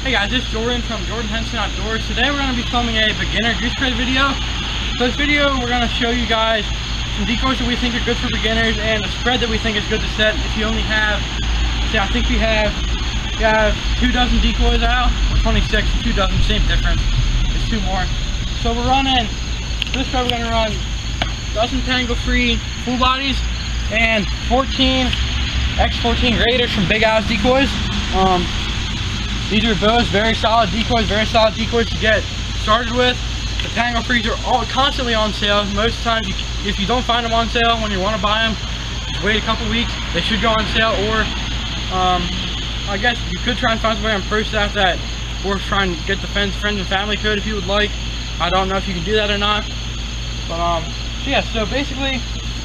Hey guys, this is Jordan from Jordan Henson Outdoors. Today we're going to be filming a beginner goose spread video. So this video we're going to show you guys some decoys that we think are good for beginners and a spread that we think is good to set if you only have, I think we have 2 dozen decoys out, or 26, 2 dozen, same difference, it's 2 more. So we're running, for this spread we're going to run dozen tangle free full bodies and 14 X14 Raiders from Big Al's decoys. These are both very solid decoys to get started with. The tangle frees are all constantly on sale. Most times, if you don't find them on sale when you want to buy them, just wait a couple weeks. They should go on sale, or I guess you could try and find somebody on Pro Staff that, or try and get the friends and family code if you would like. I don't know if you can do that or not, but so yeah. So basically,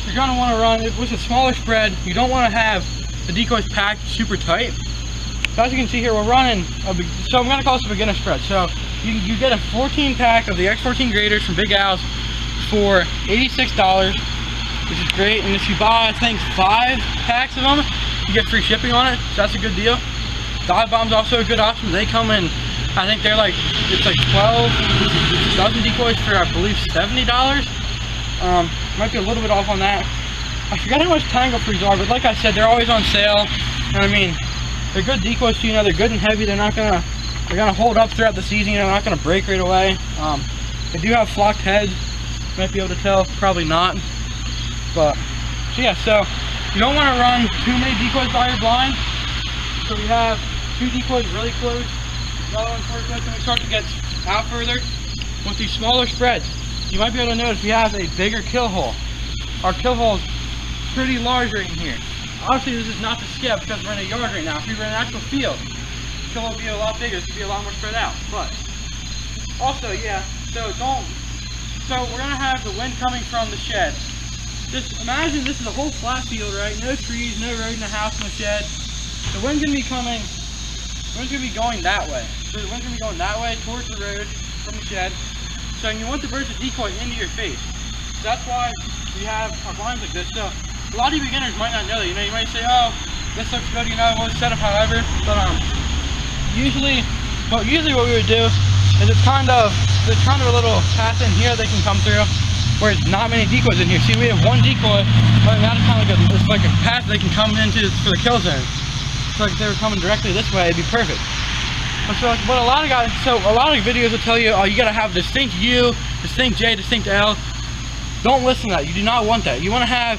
you're gonna want to run with a smaller spread. You don't want to have the decoys packed super tight. So as you can see here, we're running, so I'm going to call this a beginner spread. So you get a 14 pack of the X14 Graders from Big Al's for $86, which is great. And if you buy, I think, 5 packs of them, you get free shipping on it. So that's a good deal. Dive Bomb's also a good option. They come in, I think they're like, it's like 12 dozen decoys for, I believe, $70. Might be a little bit off on that. I forgot how much tangle frees are, but like I said, they're always on sale. And I mean, they're good decoys, so you know they're good and heavy. They're gonna hold up throughout the season. They're not gonna break right away. They do have flocked heads. You might be able to tell, probably not. But so yeah, so you don't want to run too many decoys by your blind. So we have 2 decoys really close. The other one's pretty close, and we start to get out further. With these smaller spreads, you might be able to notice we have a bigger kill hole. Our kill hole is pretty large right in here. Obviously, this is not to scale because we're in a yard right now. If we were in an actual field, the kill hole would be a lot bigger. It would be a lot more spread out. But also, yeah, so we're gonna have the wind coming from the shed. Just imagine this is a whole flat field, right? No trees, no road in the house, no shed. The wind's gonna be coming. The wind's gonna be going that way. So the wind's gonna be going that way towards the road from the shed. So you want the birds to decoy into your face. So that's why we have our blinds like this. So a lot of you beginners might not know that. You know, you might say, "Oh, this looks good. You know, we'll set up however." But usually what we would do is there's kind of a little path in here they can come through, where there's not many decoys in here. See, we have 1 decoy, but now it's like a path they can come into for the kill zone. So like if they were coming directly this way, it'd be perfect. But a lot of videos will tell you, oh, you gotta have distinct U, distinct J, distinct L. Don't listen to that. You do not want that. You want to have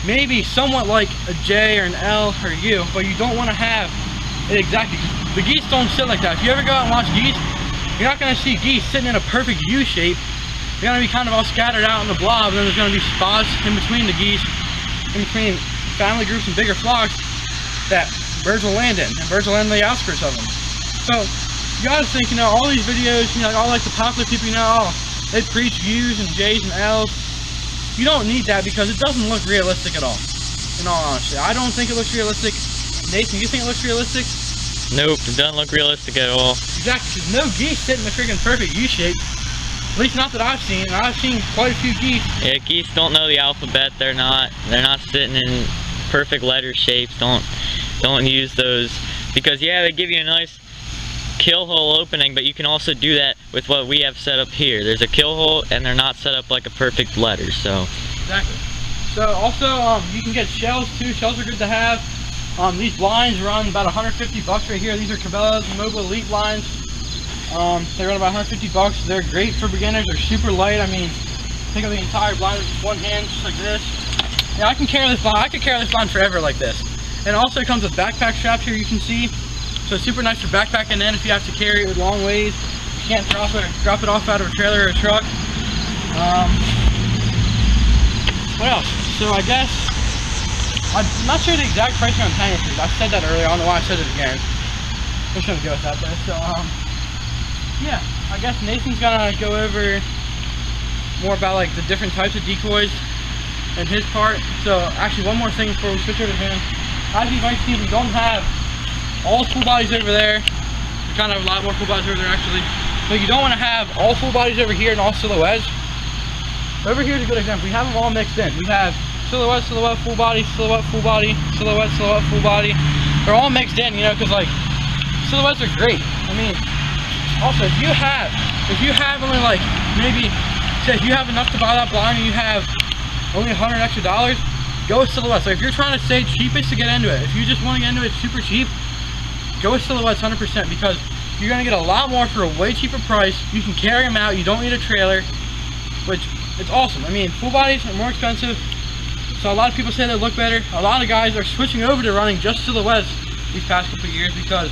maybe somewhat like a J or an L or a U, but you don't want to have it exactly. The geese don't sit like that. If you ever go out and watch geese, you're not going to see geese sitting in a perfect U shape. They're going to be kind of all scattered out in the blob, and then there's going to be spots in between the geese, in between family groups and bigger flocks that birds will land in, and birds will land in the outskirts of them. So you got to think, you know, all these videos, you know, all like the popular people, you know, they preach U's and J's and L's. You don't need that because it doesn't look realistic at all, in all honesty. I don't think it looks realistic. Nathan, you think it looks realistic? Nope, it doesn't look realistic at all. Exactly, because no geese sit in the freaking perfect U shape. At least not that I've seen. I've seen quite a few geese. Yeah, geese don't know the alphabet. They're not sitting in perfect letter shapes. Don't use those, because yeah, they give you a nice kill hole opening, but you can also do that with what we have set up here. There's a kill hole and they're not set up like a perfect letter. So exactly. So also you can get shells too. Shells are good to have. These blinds run about $150 right here. These are Cabela's Mobile Elite blinds. They run about $150. They're great for beginners. They're super light. I mean, think of the entire blind with just one hand, just like this. Yeah, I can carry this blind. I could carry this blind forever like this. And it also comes with backpack straps here. You can see. So it's super nice for backpacking in if you have to carry it long ways. You can't drop it off out of a trailer or a truck. What else? So I guess, I'm not sure the exact pricing on tangle frees. I said that earlier. I don't know why I said it again. I'm just gonna go with that though. So yeah, I guess Nathan's gonna go over more about like the different types of decoys in his part. So actually, one more thing before we switch over to him. As you might see, we don't have all full bodies over there. We kind of have a lot more full bodies over there actually. But you don't want to have all full bodies over here and all silhouettes. Over here is a good example. We have them all mixed in. We have silhouette, silhouette, full body, silhouette, full body, silhouette, silhouette, full body. They're all mixed in, you know, because like silhouettes are great. I mean, also if you have only like, maybe, say if you have enough to buy that blind and you have only $100 extra, go with silhouettes. Like if you're trying to stay cheapest to get into it, if you just want to get into it super cheap, go with silhouettes 100%, because you're gonna get a lot more for a way cheaper price. You can carry them out, you don't need a trailer, which it's awesome. I mean, full bodies are more expensive, so a lot of people say they look better. A lot of guys are switching over to running just silhouettes these past couple of years because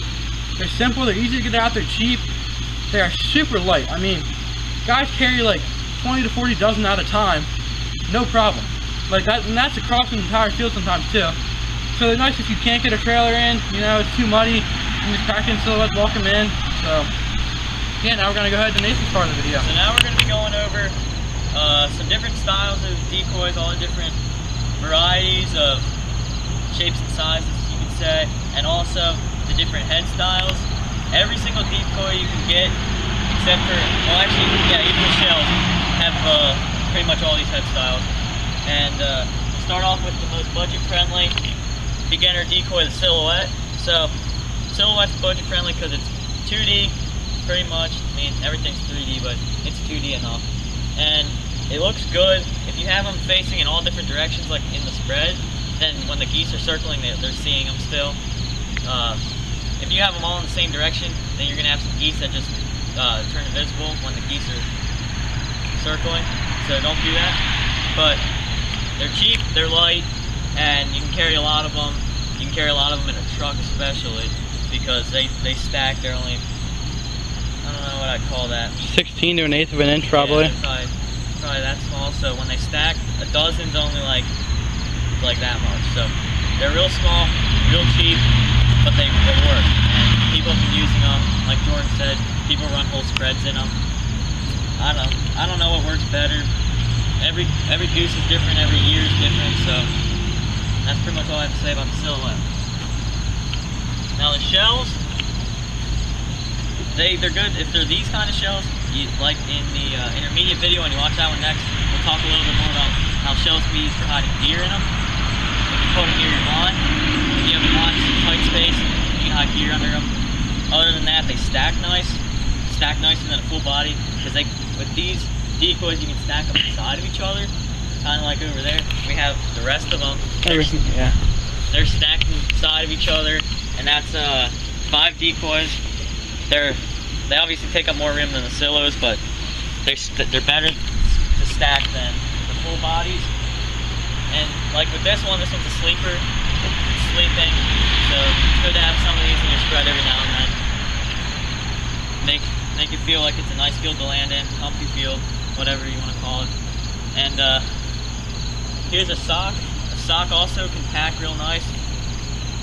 they're simple, they're easy to get out, they're cheap, they are super light. I mean, guys carry like 20 to 40 dozen at a time, no problem. Like that, and that's across the entire field sometimes too. So they're nice if you can't get a trailer in, you know, it's too muddy, you can just pack in silhouettes, walk them in. So yeah, now we're gonna go ahead to Nathan's part of the video. So now we're gonna be going over some different styles of decoys, all the different varieties of shapes and sizes, you could say, and also the different head styles. Every single decoy you can get, except for, well actually, yeah, even the shells have pretty much all these head styles. And start off with the most budget-friendly beginner decoy, the silhouette. So silhouette's budget-friendly because it's 2D, pretty much. I mean, everything's 3D, but it's 2D enough. And it looks good if you have them facing in all different directions, like in the spread. Then when the geese are circling, they're seeing them still. If you have them all in the same direction, then you're gonna have some geese that just turn invisible when the geese are circling. So don't do that. But they're cheap, they're light, and you can carry a lot of them. You can carry a lot of them in a truck, especially because they stack. They're only, I don't know what I'd call that. 16 to 1/8 of an inch, probably. Yeah, probably that small. So when they stack, a dozen's only like that much. So they're real small, real cheap, but they work. And people have been using them. Like Jordan said, people run whole spreads in them. I don't know what works better. Every goose is different, every year is different, so that's pretty much all I have to say about the silhouette. Now the shells, they're good if they're these kind of shells. Like in the intermediate video, when you watch that one next, we'll talk a little bit more about how shells can be used for hiding deer in them. You can put them near your lawn. If you have a lawn, some tight space, you can hide deer under them. Other than that, they stack nicer than a full body, because with these decoys you can stack them inside of each other, kind of like over there. We have the rest of them. Yeah. They're stacked inside of each other, and that's 5 decoys. They obviously take up more room than the silos, but they're better to stack than the full bodies. And like with this one's a sleeper. It's sleeping, so it's good to have some of these in your spread every now and then. Make it feel like it's a nice field to land in, comfy field, whatever you want to call it. And here's a sock. A sock also can pack real nice.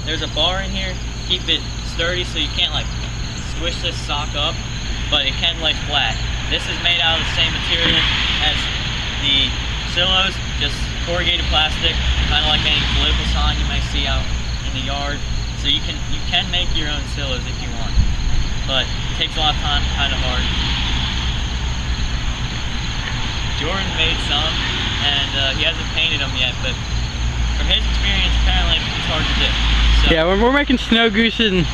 There's a bar in here, keep it sturdy so you can't like squish this sock up, but it can lay flat. This is made out of the same material as the silos, just corrugated plastic, kind of like any political sign you may see out in the yard. So you can make your own silos if you want, but it takes a lot of time, kind of hard. Jordan made some, and he hasn't painted them yet, but from his experience, apparently it's hard to do. So, yeah, when we're making snow gooses, and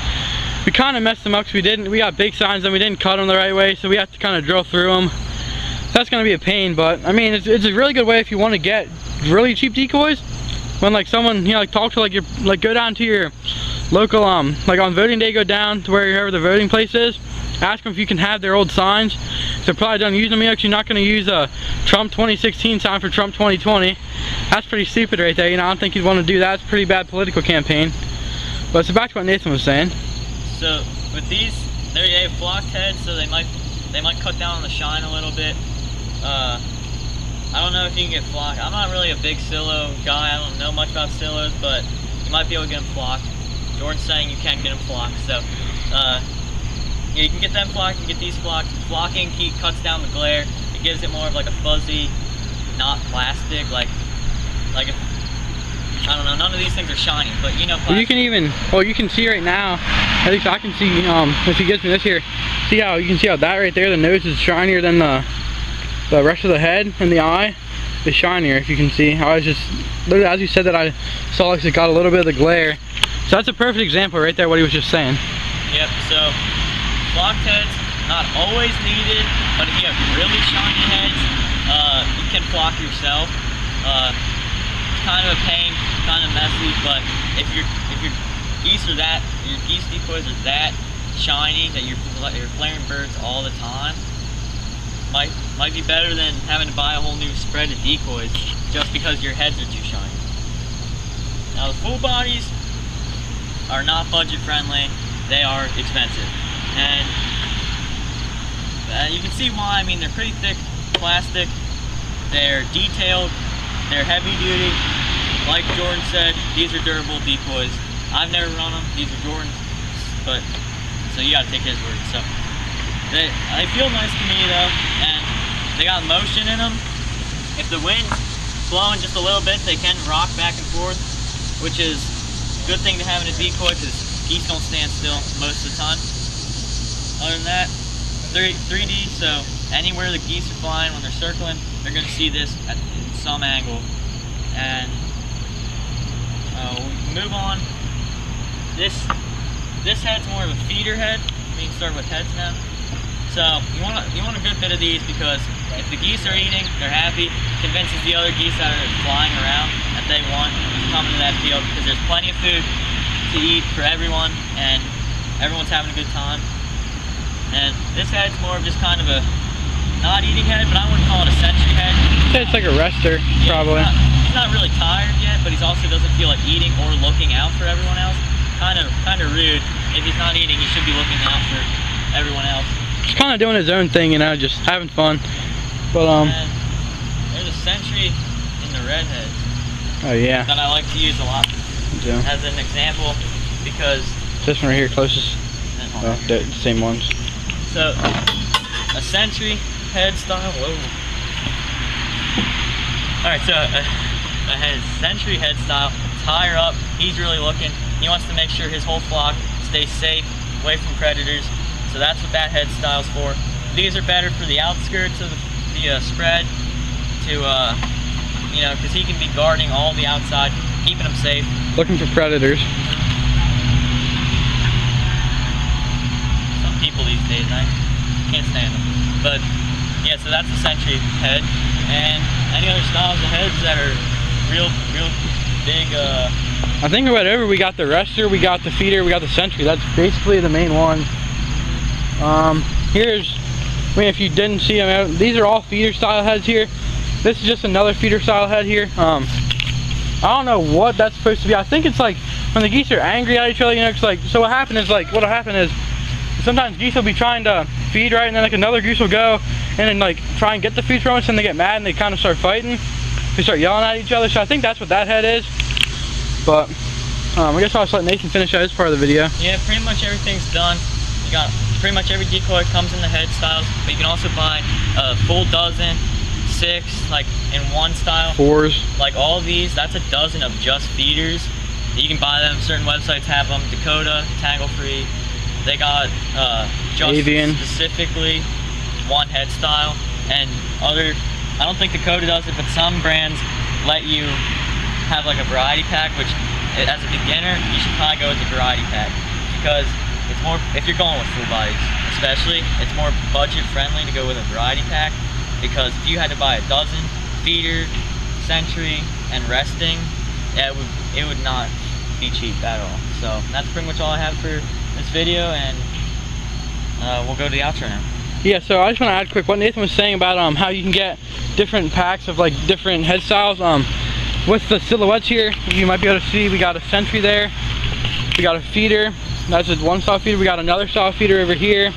we kind of messed them up because we got big signs and we didn't cut them the right way, so we have to kind of drill through them. That's going to be a pain, but I mean, it's a really good way if you want to get really cheap decoys. When like someone, you know, like talk to like go down to your local, like on voting day, go down to wherever the voting place is, ask them if you can have their old signs. They're probably done using them yet, because you're not going to use a Trump 2016 sign for Trump 2020. That's pretty stupid right there, you know, I don't think you'd want to do that. It's a pretty bad political campaign. But so back to what Nathan was saying. So with these, they have flocked heads, so they might cut down on the shine a little bit. I don't know if you can get flocked. I'm not really a big silo guy. I don't know much about silos, but you might be able to get them flocked. Jordan's saying you can get them flocked, so yeah, you can get them flocked, you can get these flocked. Flocking cuts down the glare. It gives it more of like a fuzzy, not plastic, like if, I don't know, none of these things are shiny, but you know plastic. Well, you can even, well, you can see right now, at least I can see, if he gives me this here, see how, you can see how that right there, the nose is shinier than the rest of the head, and the eye is shinier, if you can see. I was just, literally as you said that, I saw like it got a little bit of the glare. So that's a perfect example right there, what he was just saying. Yep, so flocked heads, not always needed, but if you have really shiny heads, you can flock yourself. It's kind of a pain, kind of messy, but if your geese are that, your geese decoys are that shiny that you're flaring birds all the time, might be better than having to buy a whole new spread of decoys just because your heads are too shiny. Now the full bodies are not budget friendly, they are expensive. And you can see why. I mean, they're pretty thick plastic, they're detailed, they're heavy duty. Like Jordan said, these are durable decoys. I've never run them, these are Jordan's, but so you gotta take his word. So they feel nice to me though, and they got motion in them. If the wind's blowing just a little bit, they can rock back and forth, which is a good thing to have in a decoy because geese don't stand still most of the time. Other than that, 3D, so anywhere the geese are flying when they're circling, they're going to see this in some angle. And we move on. This head's more of a feeder head. We can start with heads now. So you want a good bit of these because if the geese are eating, they're happy. Convinces the other geese that are flying around that they want to come to that field because there's plenty of food to eat for everyone and everyone's having a good time. And this head's more of just kind of a not eating head, but I wouldn't call it a sentry head. It's like a rester, yeah, probably. He's not really tired yet, but he also doesn't feel like eating or looking out for everyone else. Kind of rude. If he's not eating, he should be looking out for everyone else. He's kind of doing his own thing, you know, just having fun. But and there's a sentry in the redhead. Oh yeah. That I like to use a lot Yeah. as an example because This one right here, closest. Oh, the same ones. So a sentry head style. Whoa. All right, so a sentry head style. It's higher up. He's really looking. He wants to make sure his whole flock stays safe, away from predators. So that's what that head style's for. These are better for the outskirts of the spread to, you know, because he can be guarding all the outside, keeping them safe. Looking for predators. Some people these days, I can't stand them. But yeah, so that's the sentry head. And any other styles of heads that are real big, I think whatever, we got the rester, we got the feeder, we got the sentry. That's basically the main ones. Here's, I mean, if you didn't see them, these are all feeder style heads here. This is just another feeder style head here. I don't know what that's supposed to be. I think it's like when the geese are angry at each other, you know, it's like, so what'll happen is sometimes geese will be trying to feed, right, and then like another goose will go and then like try and get the food from us, and they get mad and they kind of start fighting. They start yelling at each other. So I think that's what that head is. But I guess I'll just let Nathan finish out his part of the video. Yeah, pretty much everything's done. You got pretty much every decoy comes in the head styles, but you can also buy a full dozen, 6, like in one style. 4s. Like all of these, that's a dozen of just feeders. You can buy them, certain websites have them, Dakota, Tangle Free. They got just Avian. Specifically one head style, and other, I don't think Dakota does it, but some brands let you have like a variety pack, which as a beginner, you should probably go with the variety pack because it's more, if you're going with full bodies especially, it's more budget friendly to go with a variety pack because if you had to buy a dozen, feeder, sentry, and resting, it would not be cheap at all. So that's pretty much all I have for this video, and we'll go to the outro now. Yeah, so I just want to add quick what Nathan was saying about how you can get different packs of like different head styles. With the silhouettes here, you might be able to see we got a sentry there, we got a feeder, that's just one style feeder, we got another style feeder over here,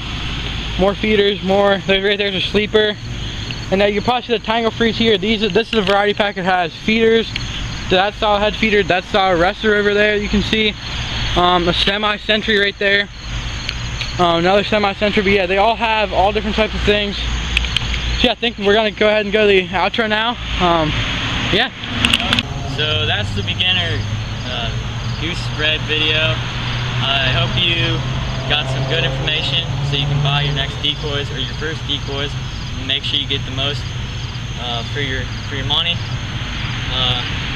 more feeders, more, right there's a sleeper, and then you probably see the Tangle Frees here. This is a variety pack. It has feeders, that style head feeder, that style rester over there you can see, a semi-sentry right there, another semi-sentry, but yeah, they all have all different types of things. So yeah, I think we're gonna go ahead and go to the outro now. Yeah. So that's the beginner goose spread video. I hope you got some good information so you can buy your next decoys or your first decoys and make sure you get the most for your money.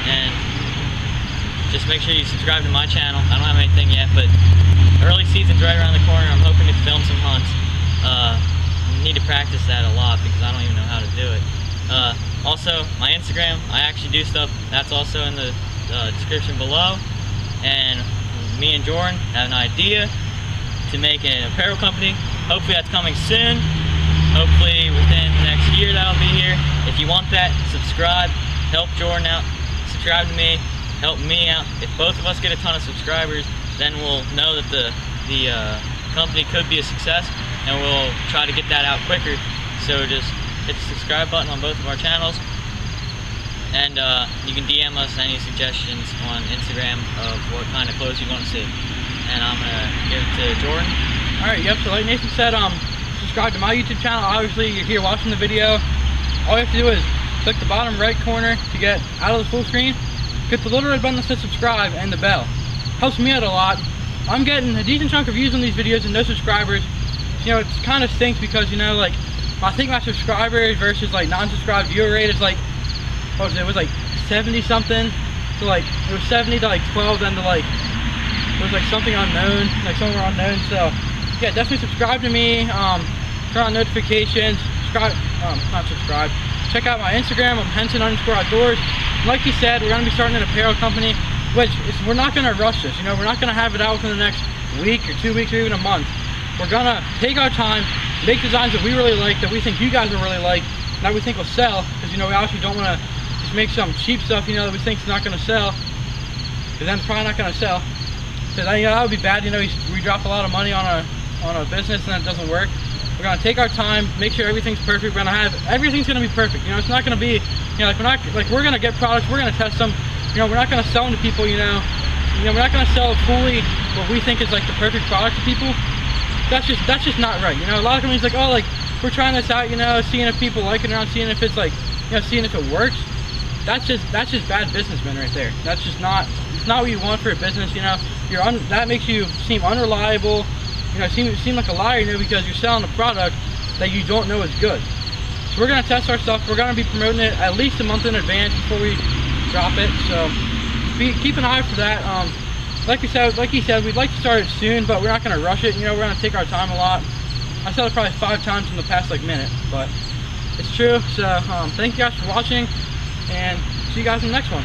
And just make sure you subscribe to my channel. I don't have anything yet, but early season's right around the corner. I'm hoping to film some hunts. Need to practice that a lot because I don't even know how to do it. Also, my Instagram, I actually do stuff. That's also in the description below. And me and Jordan have an idea to make an apparel company. Hopefully that's coming soon. Hopefully within the next year that'll be here. If you want that, subscribe, help Jordan out, subscribe to me, help me out. If both of us get a ton of subscribers, then we'll know that the company could be a success, and we'll try to get that out quicker. So just hit the subscribe button on both of our channels, and you can DM us any suggestions on Instagram of what kind of clothes you want to see. And I'm gonna give it to Jordan. Alright, yep, so like Nathan said, subscribe to my YouTube channel. Obviously you're here watching the video. All you have to do is click the bottom right corner to get out of the full screen, hit the little red button that says subscribe and the bell. Helps me out a lot. I'm getting a decent chunk of views on these videos and no subscribers. You know, it kind of stinks because, you know, like, I think my subscribers versus like non-subscribed viewer rate is like, what was it? It was like 70 something. So like, it was 70 to like 12, then to like, it was like something unknown, like somewhere unknown. So yeah, definitely subscribe to me. Turn on notifications. Not subscribe. Check out my Instagram. I'm Henson_outdoors. Like he said, we're gonna be starting an apparel company, which is, we're not gonna rush this. You know, we're not gonna have it out within the next week or 2 weeks or even a month. We're gonna take our time, make designs that we really like, that we think you guys will really like, and that we think will sell. Because, you know, we obviously don't want to just make some cheap stuff, you know, that we think is not gonna sell, because then it's probably not gonna sell. Because, you know, that would be bad. You know, we drop a lot of money on a business and then it doesn't work. We're gonna take our time, make sure everything's perfect. We're gonna have everything's gonna be perfect. You know, it's not gonna be, you know, we're gonna get products, we're gonna test them. You know, we're not gonna sell them to people. You know, we're not gonna sell fully what we think is like the perfect product to people. That's just not right. You know, a lot of companies like, oh, like, we're trying this out. You know, seeing if people like it or not, seeing if it's like, you know, seeing if it works. That's just bad businessman right there. That's just not. It's not what you want for a business. You know, that makes you seem unreliable. You know, seem like a liar, you know, because you're selling a product that you don't know is good. So we're gonna test our stuff. We're gonna be promoting it at least a month in advance before we drop it. So keep an eye for that. Like he said, we'd like to start it soon, but we're not gonna rush it. You know, we're gonna take our time a lot. I said it probably 5 times in the past like minute, but it's true. So thank you guys for watching, and see you guys in the next one.